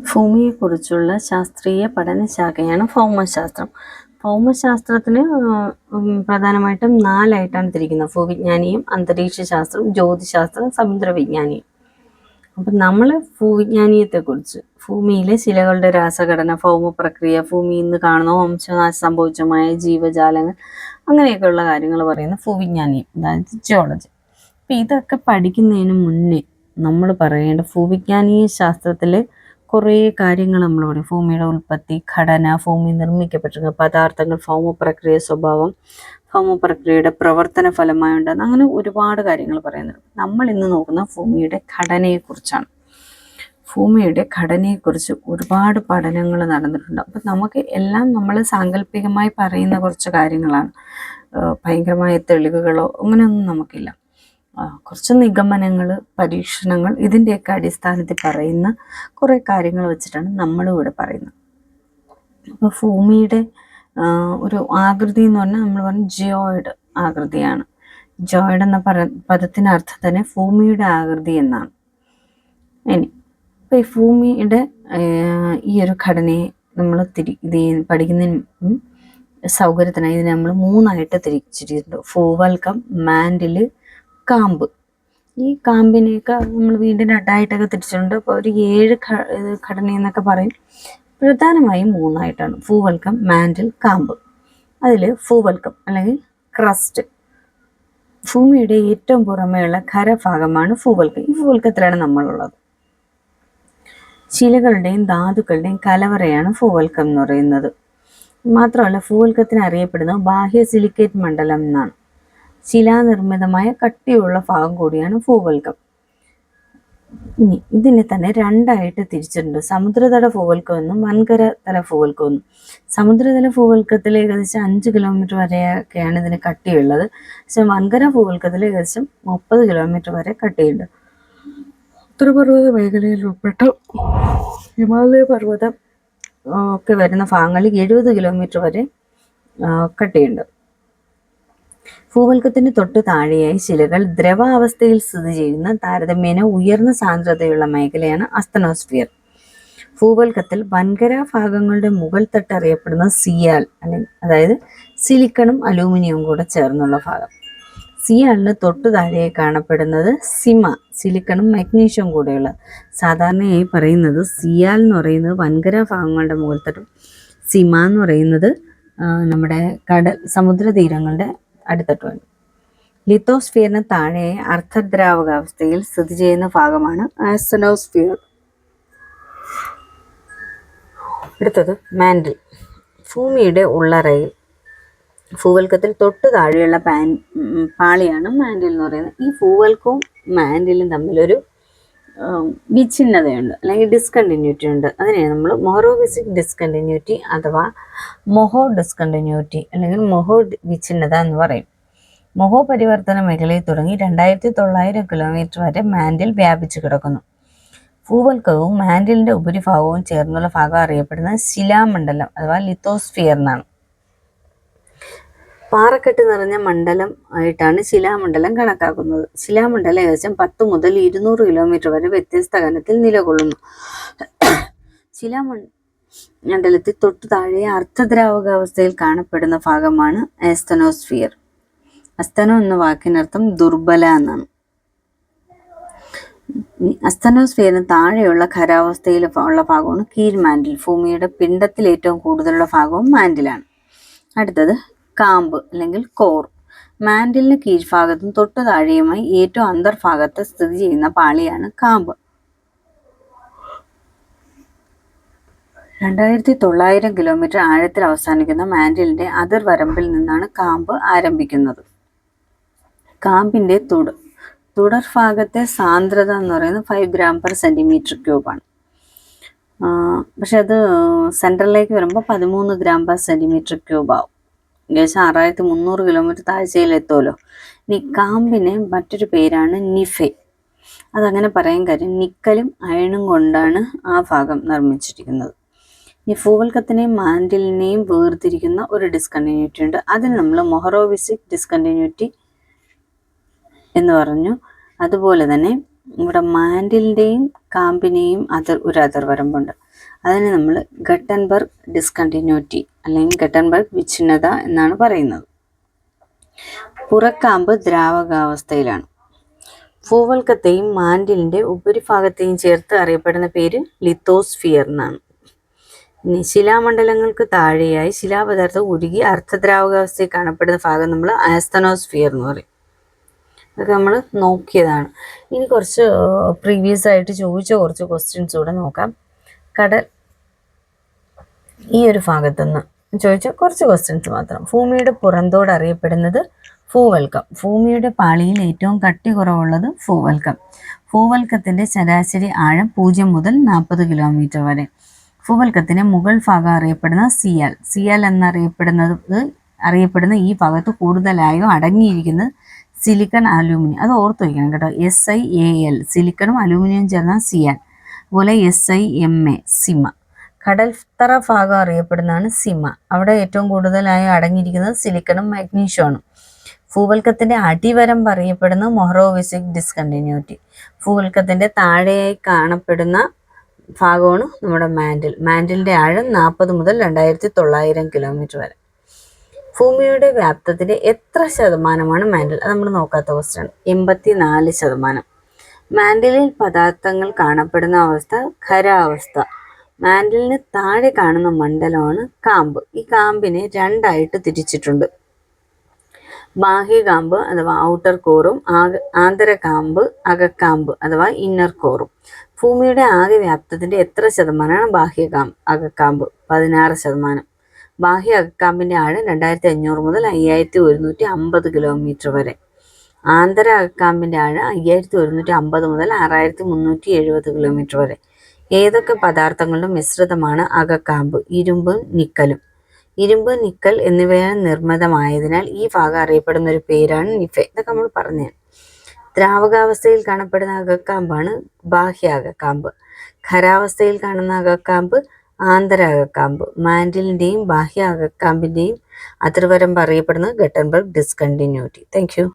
ഭൂമിയെക്കുറിച്ചുള്ള ശാസ്ത്രീയ പഠനശാഖയാണ് ഭൗമശാസ്ത്രം. ഭൗമശാസ്ത്രത്തിന് പ്രധാനമായിട്ടും 4 ആയിട്ടാണ് തിരിക്കുന്നത്: ഭൂവിജ്ഞാനീയം, അന്തരീക്ഷ ശാസ്ത്രം, ജ്യോതിശാസ്ത്രം, സമുദ്രവിജ്ഞാനീയം. അപ്പം നമ്മൾ ഭൂവിജ്ഞാനീയത്തെക്കുറിച്ച് ഭൂമിയിലെ ശിലകളുടെ രാസഘടന, ഭൗമപ്രക്രിയ, ഭൂമിയിൽ നിന്ന് കാണുന്ന വംശനാശം സംഭവിച്ചമായ ജീവജാലങ്ങൾ, അങ്ങനെയൊക്കെയുള്ള കാര്യങ്ങൾ പറയുന്ന ഭൂവിജ്ഞാനീയം, അതായത് ജിയോളജി. അപ്പം ഇതൊക്കെ പഠിക്കുന്നതിന് മുന്നേ നമ്മൾ പറയേണ്ട ഭൂവിജ്ഞാനീയ ശാസ്ത്രത്തിൽ കുറേ കാര്യങ്ങൾ നമ്മൾ പറയും. ഭൂമിയുടെ ഉൽപ്പത്തി, ഘടന, ഭൂമി നിർമ്മിക്കപ്പെട്ടിരുന്ന പദാർത്ഥങ്ങൾ, ഭൗമപ്രക്രിയ സ്വഭാവം, ഭൗമപ്രക്രിയയുടെ പ്രവർത്തന ഫലമായി ഉണ്ടാകുന്ന, അങ്ങനെ ഒരുപാട് കാര്യങ്ങൾ പറയുന്നുണ്ട്. നമ്മൾ ഇന്ന് നോക്കുന്ന ഭൂമിയുടെ ഘടനയെക്കുറിച്ചാണ്. ഭൂമിയുടെ ഘടനയെക്കുറിച്ച് ഒരുപാട് പഠനങ്ങൾ നടന്നിട്ടുണ്ട്. അപ്പം നമുക്ക് എല്ലാം നമ്മൾ സാങ്കല്പികമായി പറയുന്ന കുറച്ച് കാര്യങ്ങളാണ്. ഭയങ്കരമായ തെളിവുകളോ അങ്ങനെയൊന്നും നമുക്കില്ല. കുറച്ച് നിഗമനങ്ങൾ, പരീക്ഷണങ്ങൾ, ഇതിൻ്റെയൊക്കെ അടിസ്ഥാനത്തിൽ പറയുന്ന കുറേ കാര്യങ്ങൾ വെച്ചിട്ടാണ് നമ്മളിവിടെ പറയുന്നത്. അപ്പോൾ ഭൂമിയുടെ ഒരു ആകൃതി എന്ന് പറഞ്ഞാൽ നമ്മൾ പറഞ്ഞ ജിയോയിഡ് ആകൃതിയാണ്. ജിയോയിഡ് എന്ന പദത്തിൻ്റെ അർത്ഥം തന്നെ ഭൂമിയുടെ ആകൃതി എന്നാണ്. ഇനി ഇപ്പോൾ ഈ ഭൂമിയുടെ ഈ ഒരു ഘടനയെ നമ്മൾ ഇത് പഠിക്കുന്നതിന് സൗകര്യത്തിനായി ഇതിനെ നമ്മൾ 3 ആയിട്ട് തിരിച്ചിട്ടുണ്ട്: ഭൂവൽക്കം, മാൻഡിൽ, കാമ്പ്. ഈ കാമ്പിനെയൊക്കെ നമ്മൾ വീണ്ടും 2 ആയിട്ടൊക്കെ തിരിച്ചിട്ടുണ്ട്. അപ്പോൾ ഒരു 7 ഘടനയെന്നൊക്കെ പറയും. പ്രധാനമായും 3 ആയിട്ടാണ്: ഭൂവൽക്കം, മാൻഡിൽ, കാമ്പ്. അതിൽ ഭൂവൽക്കം അല്ലെങ്കിൽ ക്രസ്റ്റ്, ഭൂമിയുടെ ഏറ്റവും പുറമേയുള്ള ഖരഭാഗമാണ് ഭൂവൽക്കം. ഈ ഭൂവൽക്കത്തിലാണ് നമ്മളുള്ളത്. ശിലകളുടെയും ധാതുക്കളുടെയും കലവറയാണ് ഭൂവൽക്കം എന്ന് പറയുന്നത്. മാത്രമല്ല, ഭൂവൽക്കത്തിന് അറിയപ്പെടുന്നത് ബാഹ്യ സിലിക്കേറ്റ് മണ്ഡലം എന്നാണ്. ശിലാനിർമ്മിതമായ കട്ടിയുള്ള ഭാഗം കൂടിയാണ് ഭൂവൽക്കം. ഇനി ഇതിനെ തന്നെ 2 ആയിട്ട് തിരിച്ചിട്ടുണ്ട്: സമുദ്രതല ഭൂവൽക്കം എന്നും വൻകര തല ഭൂവൽക്കം എന്നും. സമുദ്രതല ഭൂവൽക്കത്തിൽ ഏകദേശം 5 കിലോമീറ്റർ വരെയൊക്കെയാണ് ഇതിന് കട്ടിയുള്ളത്. പക്ഷെ വൻകര ഭൂവൽക്കത്തിൽ ഏകദേശം 30 കിലോമീറ്റർ വരെ കട്ടിയുണ്ട്. ഉത്തരപർവ്വത മേഖലയിൽ ഉൾപ്പെട്ട ഹിമാലയ പർവ്വതം ഒക്കെ വരുന്ന ഭാഗങ്ങളിൽ 70 കിലോമീറ്റർ വരെ കട്ടിയുണ്ട്. ഭൂവൽക്കത്തിന് തൊട്ട് താഴെയായി ശിലകൾ ദ്രവാവസ്ഥയിൽ സ്ഥിതി ചെയ്യുന്ന താരതമ്യേന ഉയർന്ന സാന്ദ്രതയുള്ള മേഖലയാണ് അസ്തനോസ്ഫിയർ. ഭൂവൽക്കത്തിൽ വൻകര ഭാഗങ്ങളുടെ മുകൾ തട്ട് അറിയപ്പെടുന്ന സിയാൽ, അല്ലെങ്കിൽ അതായത് സിലിക്കണും അലൂമിനിയവും കൂടെ ചേർന്നുള്ള ഭാഗം. സിയാലിന് തൊട്ടു താഴെയായി കാണപ്പെടുന്നത് സിമ, സിലിക്കണും മഗ്നീഷ്യവും കൂടെയുള്ള. സാധാരണയായി പറയുന്നത് സിയാൽ എന്ന് പറയുന്നത് വൻകര ഭാഗങ്ങളുടെ മുകൾ തട്ടും, സിമ എന്ന് പറയുന്നത് നമ്മുടെ സമുദ്ര തീരങ്ങളുടെ അടിത്തട്ടുമാണ്. ലിത്തോസ്ഫിയറിന് താഴെ അർദ്ധദ്രാവകാവസ്ഥയിൽ സ്ഥിതി ചെയ്യുന്ന ഭാഗമാണ് ആസ്തനോസ്ഫിയർ. അടുത്തത് മാൻഡിൽ. ഭൂമിയുടെ ഉള്ളറയിൽ ഭൂവൽക്കത്തിൽ തൊട്ട് താഴെയുള്ള പാളിയാണ് മാൻഡിൽ എന്ന് പറയുന്നത്. ഈ ഭൂവൽക്കവും മാൻഡിലും തമ്മിലൊരു വിഛിന്നതയുണ്ട്, അല്ലെങ്കിൽ ഡിസ്കണ്ടിന്യൂറ്റി ഉണ്ട്. അതിനെയാണ് നമ്മൾ മൊഹറോവിസിക് ഡിസ്കണ്ടിന്യൂറ്റി അഥവാ മൊഹോ ഡിസ്കണ്ടിന്യൂറ്റി അല്ലെങ്കിൽ മൊഹോ വിഛിന്നത എന്ന് പറയും. മൊഹോ പരിവർത്തന മേഖലയിൽ തുടങ്ങി 2900 കിലോമീറ്റർ വരെ മാൻഡിൽ വ്യാപിച്ചു കിടക്കുന്നു. ഭൂവൽക്കവും മാൻഡിലിൻ്റെ ഉപരിഭാഗവും ചേർന്നുള്ള ഭാഗം അറിയപ്പെടുന്നത് ശിലാമണ്ഡലം അഥവാ ലിത്തോസ്ഫിയർ എന്നാണ്. പാറക്കെട്ട് നിറഞ്ഞ മണ്ഡലം ആയിട്ടാണ് ശിലാമണ്ഡലം കണക്കാക്കുന്നത്. ശിലാമണ്ഡലം ഏകദേശം 10 മുതൽ 200 കിലോമീറ്റർ വരെ വ്യത്യസ്ത കനത്തിൽ നിലകൊള്ളുന്നു. ശിലാമണ്ഡലത്തിൽ തൊട്ടു താഴെ അർദ്ധദ്രാവകാവസ്ഥയിൽ കാണപ്പെടുന്ന ഭാഗമാണ് ആസ്തനോസ്ഫിയർ. അസ്തനോ എന്ന വാക്കിനർത്ഥം ദുർബല എന്നാണ്. അസ്തനോസ്ഫിയറിന് താഴെയുള്ള ഖരാവസ്ഥയിൽ ഉള്ള ഭാഗമാണ് കീഴ്മാൻഡിൽ. ഭൂമിയുടെ പിണ്ഡത്തിൽ ഏറ്റവും കൂടുതലുള്ള ഭാഗവും മാൻഡിലാണ്. അടുത്തത് കാമ്പ് അല്ലെങ്കിൽ കോർ. മാൻഡിലിന് കീഴ്ഭാഗത്തും തൊട്ടു താഴെയുമായി ഏറ്റവും അന്തർഭാഗത്ത് സ്ഥിതി ചെയ്യുന്ന പാളിയാണ് കാമ്പ്. 2900 കിലോമീറ്റർ ആഴത്തിൽ അവസാനിക്കുന്ന മാൻഡിലിന്റെ അതിർവരമ്പിൽ നിന്നാണ് കാമ്പ് ആരംഭിക്കുന്നത്. കാമ്പിന്റെ തുടർഭാഗത്തെ സാന്ദ്രത എന്ന് പറയുന്നത് 5 ഗ്രാം പെർ സെന്റിമീറ്റർ ക്യൂബാണ്. പക്ഷെ അത് സെൻട്രലിലേക്ക് വരുമ്പോൾ 13 ഗ്രാം പെർ സെന്റിമീറ്റർ ക്യൂബ് ആവും. ഏകദേശം 6300 കിലോമീറ്റർ താഴ്ചയിലെത്തുമല്ലോ. ഇനി കാമ്പിന് മറ്റൊരു പേരാണ് നിഫെ. അതങ്ങനെ പറയാൻ കാര്യം നിക്കലും അയണും കൊണ്ടാണ് ആ ഭാഗം നിർമ്മിച്ചിരിക്കുന്നത്. ഈ ഭൂവൽക്കത്തിനെയും മാൻഡിലിനെയും വേർതിരിക്കുന്ന ഒരു ഡിസ്കണ്ടിന്യൂറ്റി ഉണ്ട്. അതിന് നമ്മൾ മൊഹറോവിസിക് ഡിസ്കണ്ടിന്യൂറ്റി എന്ന് പറഞ്ഞു. അതുപോലെ തന്നെ ഇവിടെ മാൻഡിലിൻ്റെയും കാമ്പിനെയും ഒരു അതിർവരമ്പുണ്ട്. അതിന് നമ്മൾ ഗട്ടൻബർഗ് ഡിസ്കണ്ടിന്യൂറ്റി അല്ലെങ്കിൽ ഗട്ടൻബർഗ് വിച്ഛിന്നത എന്നാണ് പറയുന്നത്. പുറക്കാമ്പ് ദ്രാവകാവസ്ഥയിലാണ്. ഭൂവൽക്കത്തെയും മാൻഡിലിൻ്റെ ഉപരിഭാഗത്തെയും ചേർത്ത് അറിയപ്പെടുന്ന പേര് ലിത്തോസ്ഫിയർ എന്നാണ്. ഇനി ശിലാമണ്ഡലങ്ങൾക്ക് താഴെയായി ശിലാപദാർത്ഥം ഉരുകി അർദ്ധദ്രാവകാവസ്ഥയിൽ കാണപ്പെടുന്ന ഭാഗം നമ്മൾ ആസ്തനോസ്ഫിയർ എന്ന് പറയും. അതൊക്കെ നമ്മൾ നോക്കിയതാണ്. ഇനി കുറച്ച് പ്രീവിയസ് ആയിട്ട് ചോദിച്ച കുറച്ച് ക്വസ്റ്റ്യൻസ് കൂടെ നോക്കാം. കടൽ ഈ ഒരു ഭാഗത്തുനിന്ന് ചോദിച്ച കുറച്ച് ക്വസ്റ്റ്യൻസ് മാത്രം. ഭൂമിയുടെ പുറന്തോട് അറിയപ്പെടുന്നത് ഭൂവൽക്കം. ഭൂമിയുടെ പാളിയിൽ ഏറ്റവും കട്ടി കുറവുള്ളത് ഭൂവൽക്കം. ഭൂവൽക്കത്തിൻ്റെ ശരാശരി ആഴം 0 മുതൽ 40 കിലോമീറ്റർ വരെ. ഭൂവൽക്കത്തിൻ്റെ മുകൾ ഭാഗം അറിയപ്പെടുന്ന സിയാൽ. സിയാൽ എന്നറിയപ്പെടുന്ന ഈ ഭാഗത്ത് കൂടുതലായും അടങ്ങിയിരിക്കുന്നത് സിലിക്കൺ അലൂമിനിയം. അത് ഓർത്ത് വയ്ക്കണം കേട്ടോ. SiAl സിലിക്കണും അലൂമിനിയം ചേർന്ന സിയാൽ. അതുപോലെ SiMa സിമ. കടൽത്തറ ഭാഗം അറിയപ്പെടുന്നതാണ് സിമ. അവിടെ ഏറ്റവും കൂടുതലായി അടങ്ങിയിരിക്കുന്നത് സിലിക്കണും മാഗ്നീഷ്യമാണ്. ഭൂവൽക്കത്തിൻ്റെ അടിവരമ്പ് അറിയപ്പെടുന്ന മൊഹറോവിസിക് ഡിസ്കണ്ടിന്യൂറ്റി. ഭൂവൽക്കത്തിൻ്റെ താഴെയായി കാണപ്പെടുന്ന ഭാഗമാണ് നമ്മുടെ മാൻഡിൽ. മാൻഡിലിൻ്റെ ആഴം 40 മുതൽ 2900 കിലോമീറ്റർ വരെ. ഭൂമിയുടെ വ്യാപ്തത്തിൻ്റെ എത്ര ശതമാനമാണ് മാൻഡിൽ? അത് നമ്മൾ നോക്കാത്ത ക്വസ്റ്റ്യൻ. 84%. മാൻഡിലിൽ പദാർത്ഥങ്ങൾ കാണപ്പെടുന്ന അവസ്ഥ ഖരാവസ്ഥ. മാൻഡിലിന് താഴെ കാണുന്ന മണ്ഡലമാണ് കാമ്പ്. ഈ കാമ്പിനെ രണ്ടായിട്ട് തിരിച്ചിട്ടുണ്ട്. ബാഹ്യകാമ്പ് അഥവാ ഔട്ടർ കോറും ആന്തരകാമ്പ് അകക്കാമ്പ് അഥവാ ഇന്നർ കോറും. ഭൂമിയുടെ ആകെ വ്യാപ്തത്തിൻ്റെ എത്ര ശതമാനമാണ് അകക്കാമ്പ്? 16%. ബാഹ്യ അകക്കാമ്പിൻ്റെ ആഴം 2500 മുതൽ 5150 കിലോമീറ്റർ വരെ. ആന്തര അകക്കാമ്പിൻ്റെ ആഴം 5150 മുതൽ 6370 കിലോമീറ്റർ വരെ. ഏതൊക്കെ പദാർത്ഥങ്ങളുടെ മിശ്രിതമാണ് അകക്കാമ്പ്? ഇരുമ്പും നിക്കലും. ഇരുമ്പ്, നിക്കൽ എന്നിവയാൽ നിർമ്മിതമായതിനാൽ ഈ ഭാഗം അറിയപ്പെടുന്ന ഒരു പേരാണ് നിഫെ. ഇതൊക്കെ നമ്മൾ പറഞ്ഞതാണ്. ദ്രാവകാവസ്ഥയിൽ കാണപ്പെടുന്ന അകക്കാമ്പാണ് ബാഹ്യ അകക്കാമ്പ്. ഖരാവസ്ഥയിൽ കാണുന്ന അകക്കാമ്പ് ആന്തര അകക്കാമ്പ്. മാൻഡിലിൻ്റെയും ബാഹ്യ അകക്കാമ്പിൻ്റെയും അതിർവരമ്പ് അറിയപ്പെടുന്നത് ഗട്ടൻബർഗ് ഡിസ്കണ്ടിന്യൂറ്റി. Thank you.